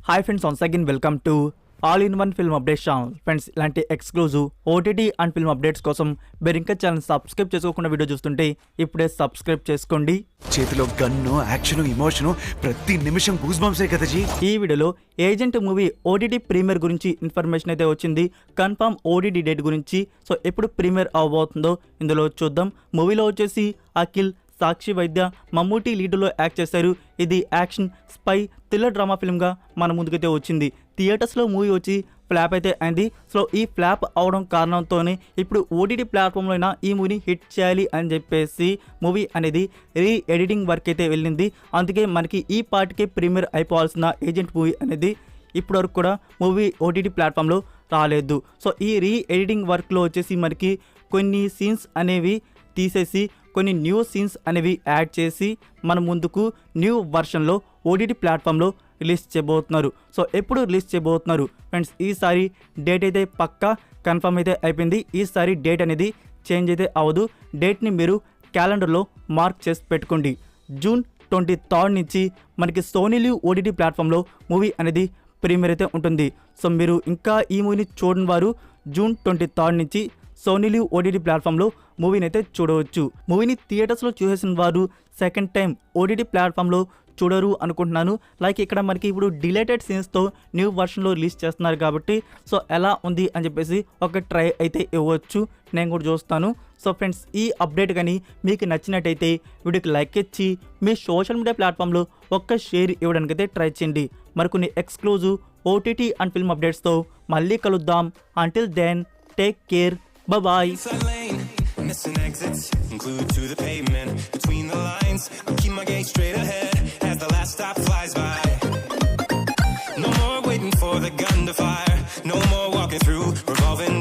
Hi friends, once again welcome to all in one film updates channel. Friends, ఇలాంటి exclusive OTT and film updates కోసం మీరు ఇంకా channel subscribe చేసుకోకుండా video చూస్తుంటే ఇప్పుడే సబ్స్క్రైబ్ చేసుకోండి. చేతిలో గన్ను, యాక్షన్, ఇమోషను, ప్రతి నిమిషం గూస్ బంప్సే కదా జీ. ఈ వీడియోలో ఏజెంట్ మూవీ ఓటీటీ ప్రీమియర్ గురించి ఇన్ఫర్మేషన్ అయితే వచ్చింది. కన్ఫర్మ్ ఓటీటీ డేట్ గురించి, సో ఎప్పుడు ప్రీమియర్ అవబోతుందో ఇందులో చూద్దాం. మూవీలో వచ్చేసి అఖిల్, సాక్షి వైద్య, మమ్మూటి లీడులో యాక్ట్ చేశారు. ఇది యాక్షన్, స్పై, థ్రిల్లర్ డ్రామా ఫిల్మ్గా మన ముందుకైతే వచ్చింది. థియేటర్స్లో మూవీ వచ్చి ఫ్లాప్ అయితే అయింది. సో ఈ ఫ్లాప్ అవడం కారణంతోనే ఇప్పుడు ఓటీటీ ప్లాట్ఫామ్లో అయినా ఈ మూవీని హిట్ చేయాలి అని చెప్పేసి మూవీ అనేది ఎడిటింగ్ వర్క్ అయితే వెళ్ళింది. అందుకే మనకి ఈ పార్ట్కే ప్రీమియర్ అయిపోవాల్సిన ఏజెంట్ మూవీ అనేది ఇప్పటివరకు కూడా మూవీ ఓటీటీ ప్లాట్ఫామ్లో రాలేదు. సో ఈ ఎడిటింగ్ వర్క్లో వచ్చేసి మనకి కొన్ని సీన్స్ అనేవి తీసేసి కొన్ని న్యూ సీన్స్ అనేవి యాడ్ చేసి మన ముందుకు న్యూ వర్షన్లో ఓటీటీ ప్లాట్ఫామ్లో రిలీజ్ చేయబోతున్నారు. సో ఎప్పుడు రిలీజ్ చేయబోతున్నారు ఫ్రెండ్స్? ఈసారి డేట్ అయితే పక్కా కన్ఫర్మ్ అయితే అయిపోయింది. ఈసారి డేట్ అనేది చేంజ్ అయితే అవ్వదు. డేట్ని మీరు క్యాలెండర్లో మార్క్ చేసి పెట్టుకోండి. జూన్ 23 నుంచి మనకి సోనీ లివ్ ఓటీటీ ప్లాట్ఫామ్లో మూవీ అనేది ప్రీమియర్ అయితే ఉంటుంది. సో మీరు ఇంకా ఈ మూవీని చూడని వారు జూన్ 23 నుంచి సోనీ లివ్ ఓటీటీ ప్లాట్ఫామ్లో మూవీని అయితే చూడవచ్చు. మూవీని థియేటర్స్లో చూసేసిన వారు సెకండ్ టైం ఓటీటీ ప్లాట్ఫామ్లో చూడరు అనుకుంటున్నాను. లైక్ ఇక్కడ మనకి ఇప్పుడు డిలేటెడ్ సీన్స్తో న్యూ వర్షన్లో రిలీజ్ చేస్తున్నారు కాబట్టి సో ఎలా ఉంది అని చెప్పేసి ఒక ట్రై అయితే ఇవ్వచ్చు. నేను కూడా చూస్తాను. సో ఫ్రెండ్స్, ఈ అప్డేట్ కానీ మీకు నచ్చినట్టయితే వీడియోకి లైక్ ఇచ్చి మీ సోషల్ మీడియా ప్లాట్ఫామ్లో ఒక్క షేర్ ఇవ్వడానికైతే ట్రై చేయండి. మరికొన్ని ఎక్స్క్లూజివ్ ఓటీటీ అండ్ ఫిల్మ్ అప్డేట్స్తో మళ్ళీ కలుద్దాం. Until then, take care, bye-bye. Missing exits, glued to the pavement. Between the lines, I keep my gaze straight ahead as the last stop flies by. No more waiting for the gun to fire. No more walking through revolving